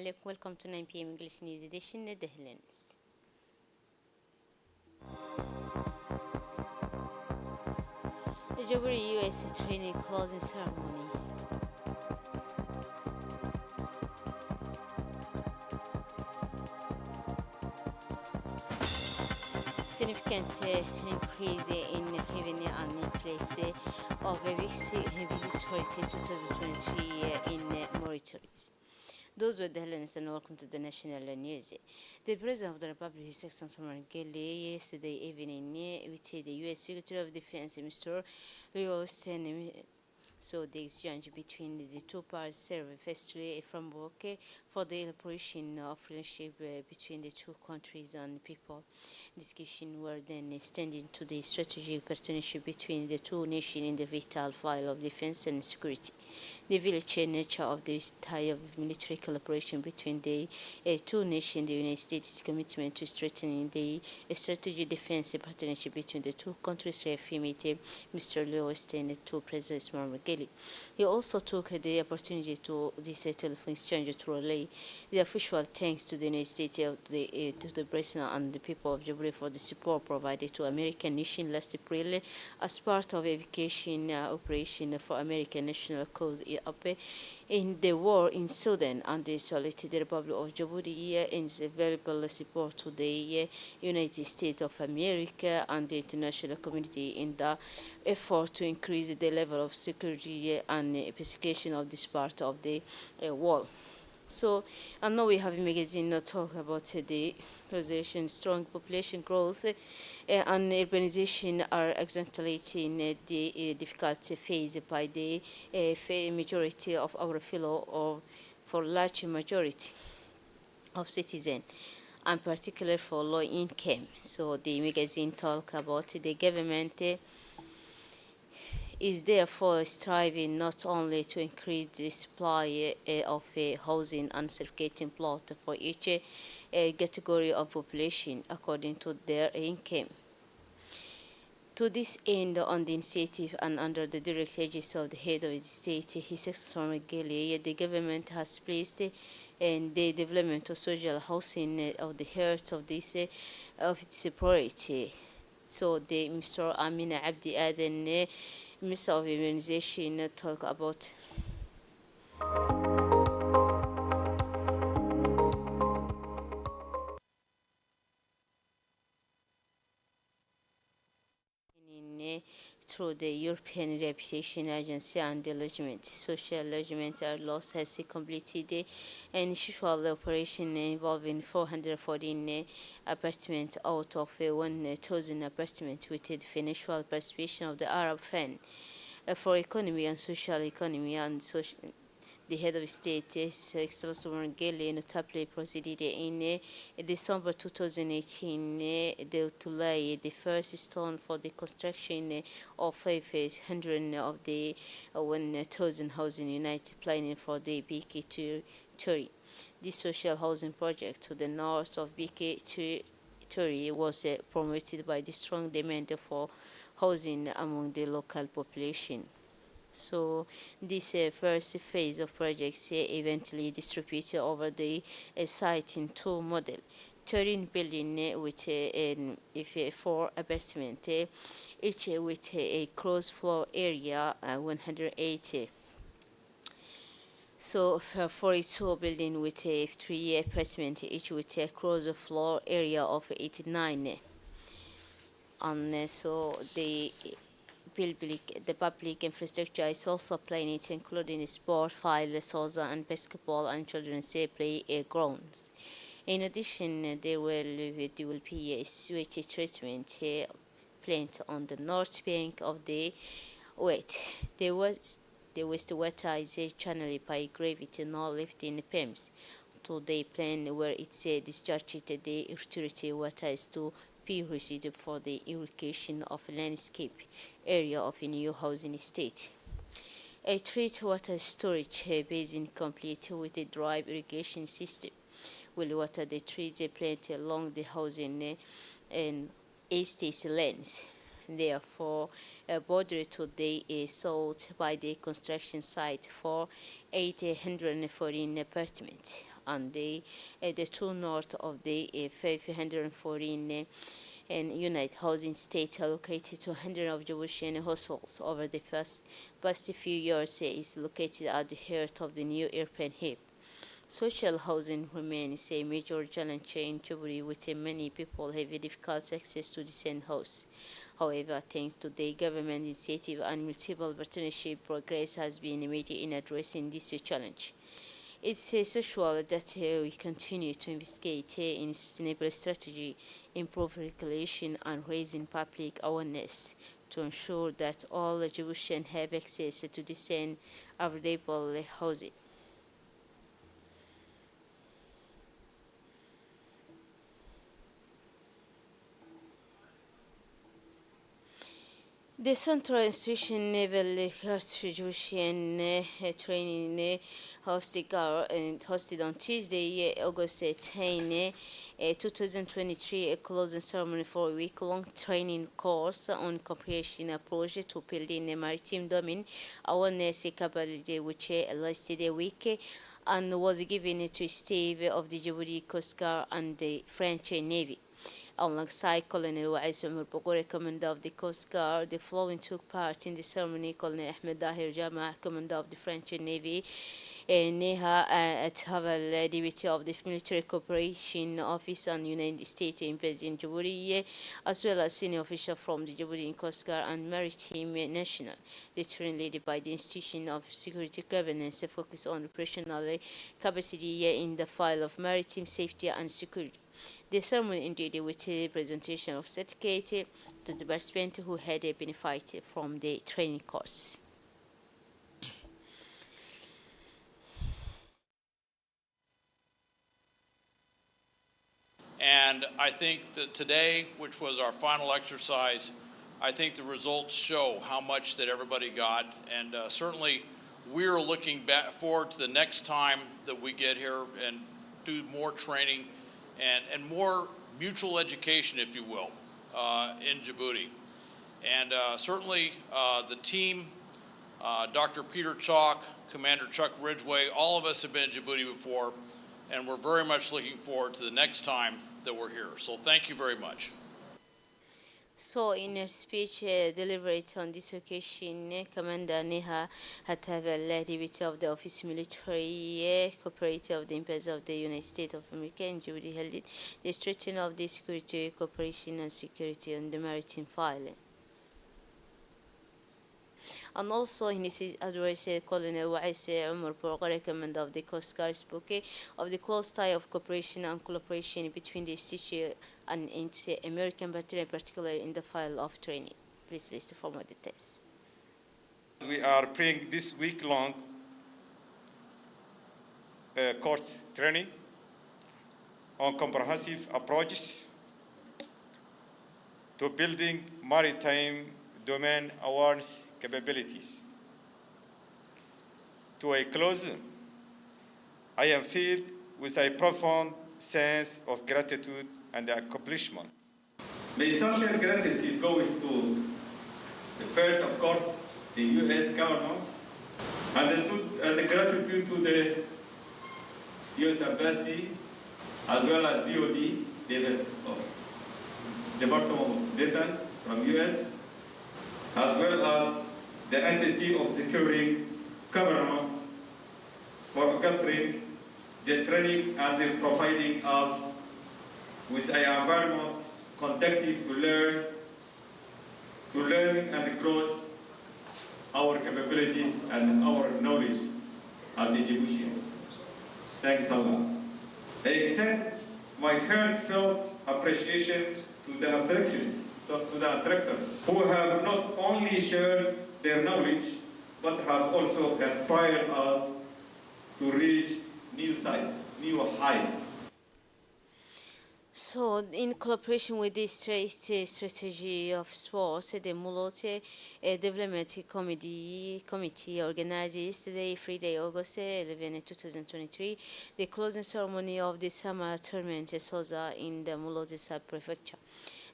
alaikum. Welcome to 9 p.m. English News Edition. The headlines. The January U.S. training closing ceremony. Significant increase in revenue and inflation of visitors in 2023 in Mauritius. Those were the headlines and welcome to the national news. The President of the Republic, His Excellency Omar Guelleh, yesterday evening with the U.S. Secretary of Defense, Mr. Lloyd Austin. So the exchange between the two parties served firstly a framework for the elaboration of relationship between the two countries and people. Discussions were then extended to the strategic partnership between the two nations in the vital field of defense and security. The village nature of this type of military collaboration between the two nations, the United States' commitment to strengthening the strategic defense partnership between the two countries, reaffirmed Mr. Lloyd Austin to President Omar Guelleh. He also took the opportunity to this telephone exchange to relay the official thanks to the United States, to the President and the people of Djibouti for the support provided to American nation last April as part of evacuation operation for American National Code up in the war in Sudan, and the solicited the Republic of Djibouti in the available support to the United States of America and the international community in the effort to increase the level of security and pacification of this part of the world. So, and now we have a magazine talk about the resolution, strong population growth and urbanization are accentuating the difficult phase by the majority of our fellow or for large majority of citizens, and particularly for low income. So the magazine talk about the government is therefore striving not only to increase the supply of housing and certificating plot for each category of population according to their income. To this end, on the initiative and under the direct aegis of the head of the state, His Excellency Omar Guelleh, the government has placed in the development of social housing of the heart of this of its priority. So the Mr. Amina Abdi Aden, Minister of Urbanization, talk about through the European Reputation Agency and the lodgement. Social lodgement loss has completed an initial operation involving 414 apartments out of 1,000 apartments with the financial participation of the Arab Fund for Economy and Social Economy and Social. The head of state, His Excellency Omar Guelleh, notably proceeded in December 2018 to lay the first stone for the construction of 500 of the 1,000 housing unit planning for the BK Turi. This social housing project to the north of BK Turi was promoted by the strong demand for housing among the local population. So this first phase of projects eventually distributed over the site in two model. 13 building with 4 apartments, each with a gross floor area 180. So 42 building with 3 apartments, each with a gross floor area of 89. And so the public infrastructure is also planning to including sport, file, salsa, and basketball and children's play grounds. In addition, there will be a sewage treatment plant on the north bank of the the wastewater is channeled by gravity now lifting pumps to the plant where it's discharged the utility water is to be received for the irrigation of landscape area of a new housing estate. A treat water storage basin complete with a dry irrigation system will water the trees plant along the housing and estate lanes. Therefore, border to the sought by the construction site for 814 apartments. and the two north of the 514 and United Housing State allocated to 100 of Jewish households over the past few years is located at the heart of the new urban hub. Social housing remains a major challenge in Djibouti, with many people having difficult access to decent house. However, thanks to the government initiative and multiple partnership, progress has been made in addressing this challenge. It's essential that we continue to investigate in sustainable strategy, improve regulation, and raising public awareness to ensure that all Djiboutians have access to decent, affordable housing. The Central Institution Naval Constitution training hosted on Tuesday, August 10, 2023, a closing ceremony for a week-long training course on comprehension approach to building a maritime domain awareness capability, which lasted a week and was given to Steve of the Djibouti Coast Guard and the French Navy. Alongside Colonel Wais Umar Bogore, Commander of the Coast Guard, the following took part in the ceremony: Colonel Ahmed Dahir Jama, Commander of the French Navy, Neha Ataval, Deputy of the Military Cooperation Office and United States Embassy in Djibouti, as well as senior officials from the Djibouti Coast Guard and Maritime National. The training led by the Institution of Security Governance focus on operational capacity in the field of maritime safety and security. The ceremony ended with a presentation of certificate to the participants who had benefited from the training course. And I think that today, which was our final exercise, I think the results show how much that everybody got. And certainly we're looking forward to the next time that we get here and do more training and more mutual education, if you will, in Djibouti. And certainly the team, Dr. Peter Chalk, Commander Chuck Ridgway, all of us have been in Djibouti before, and we're very much looking forward to the next time that we're here. So thank you very much. So, in her speech delivered on this occasion, Commander Neha Hataval, Deputy of the Office Military Cooperative of the Embassy of the United States of America in Djibouti, held the strengthening of the security cooperation and security on the maritime file. And also in his address, Colonel Wais Umar Bogore, Commander of the Coast Guard, spoke of the close tie of cooperation and collaboration between the institute and its American partner, particularly in the field of training. Please list for more details. We are bringing this week-long course training on comprehensive approaches to building maritime domain awareness capabilities. To a close, I am filled with a profound sense of gratitude and accomplishment. My sincere gratitude goes to the first, of course, the U.S. government, and the gratitude to the U.S. Embassy, as well as DOD, the Department of Defense from U.S., as well as the Institute of Securing Governance for orchestrating the training and providing us with an environment conducive to learn and grow our capabilities and our knowledge as Djiboutians. Thanks a lot. I extend my heartfelt appreciation to the instructors who have not only shared their knowledge but have also inspired us to reach new heights. So, in collaboration with the strategy of sports, the Mulote Development Committee organized yesterday, Friday, August 11, 2023, the closing ceremony of the summer tournament Soza in the Mulote sub-prefecture.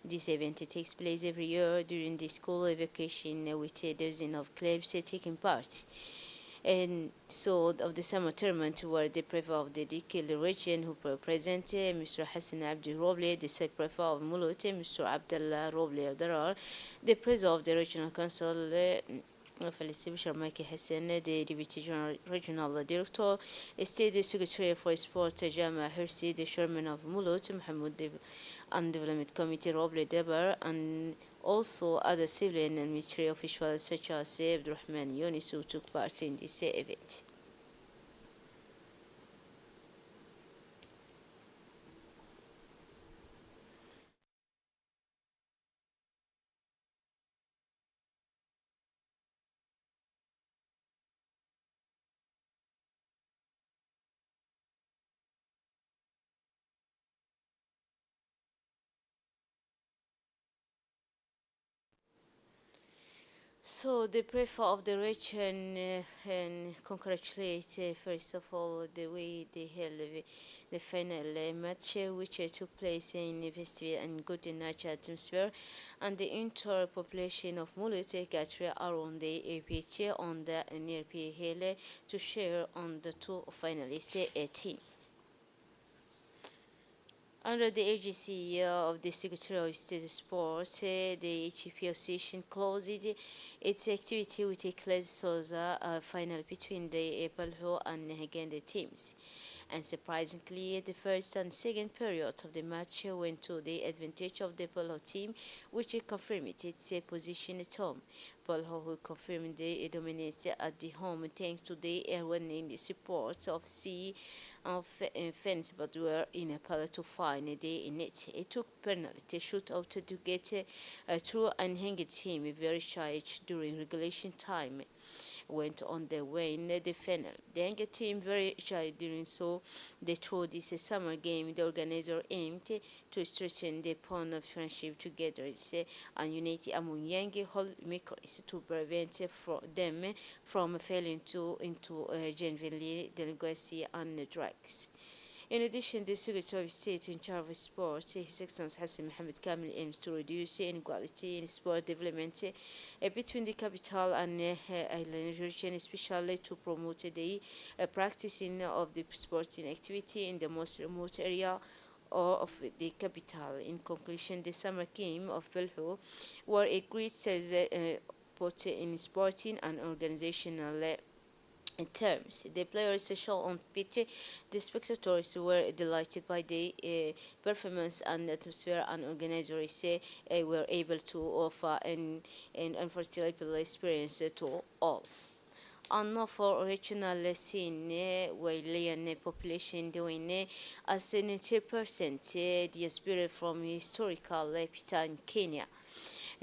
This event takes place every year during the school vacation with a dozen of clubs taking part. and so of the summer tournament were the prefect of the Dikil region who represented Mr. Hassan Abdi Roble, the site prefect of Mulut, Mr. Abdullah Roble Darar, the president of the regional council, Felicity Sharmaki Hassan, the deputy regional director, state secretary for sport Jama Hirsi, the chairman of Mulut, Mohammed and development committee Roble Debar, and also other civilian and military officials such as Abdurrahman Yunis who took part in this event. So the prefect of the region and congratulate first of all the way they held the final match which took place in a festival and good nice atmosphere, and the entire population of Mulut gathered around the pitch on the near hill to share on the two finalists team. Under the agency of the Secretary of State Sports, the HEP Association closed its activity with a class Souza final between the Palho and Hagenda teams. And surprisingly, the first and second period of the match went to the advantage of the Palho team, which confirmed its position at home. Palho, who confirmed the dominance at the home thanks to the winning support of fans, but were in a power to find a day in it. It took penalty shootout to get through and hang a team very shy during regulation time went on the way in the final. The Anga team very shy during so they through this summer game the organizer aimed to strengthen the bond of friendship together and unity among young makers to prevent them from falling into genuinely delinquency and drugs. In addition, the Secretary of State in charge of sport, His Excellency Hassan Mohammed Kamil, aims to reduce inequality in sport development between the capital and island region, especially to promote the practicing of the sporting activity in the most remote area or of the capital. In conclusion, the summer game of Belho were a great success both in sporting and organizational terms. The players show on pitch, the spectators were delighted by the performance and atmosphere, and organizers were able to offer an unforgettable experience to all. And for regional scene, Walian population doing as 90% diaspora from historical Epita in Kenya.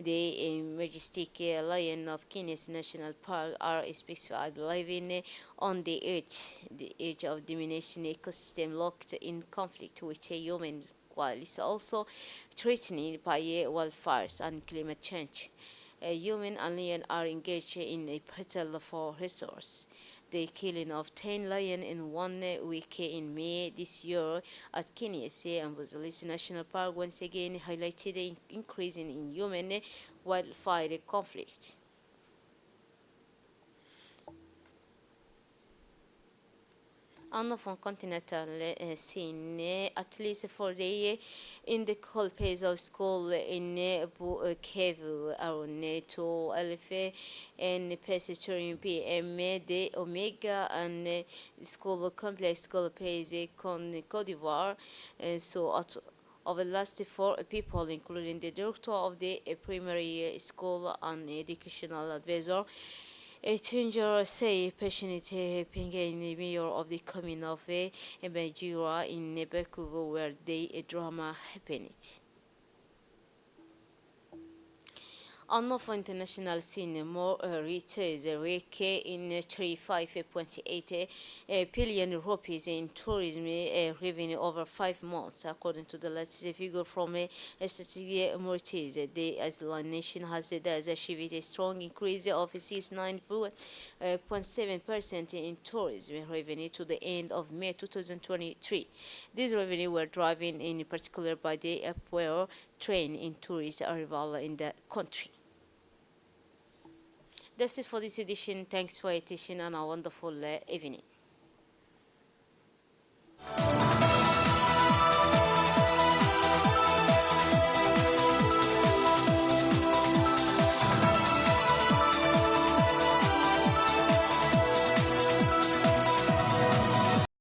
The majestic lion of Kenya's national park are specified living on the edge of domination ecosystem locked in conflict with humans, while it's also threatened by wildfires and climate change. Human and lion are engaged in a battle for resource. The killing of 10 lions in 1 week in May this year at Kenya's Amboseli National Park once again highlighted the increase in human wildfire conflict. And from continental scene, at least for the year, in the cold pace of school in Kevu, around to Alpha and Pescatorium PM, the Omega and school complex school pace con Cote d'Ivoire, so at of the last 4 people, including the director of the primary school and educational advisor. A changer say passionate Pengain mayor of the commune of Bajura in Nebakuvo where the drama happened. On the international scene, more returns rake in 35.8 billion rupees in tourism revenue over 5 months, according to the latest figure from Statistics Mauritius. The Island nation has achieved a strong increase of 69.7% in tourism revenue to the end of May 2023. These revenue were driven in particular by the upward trend in tourist arrival in the country. That's it for this edition. Thanks for your attention and a wonderful evening.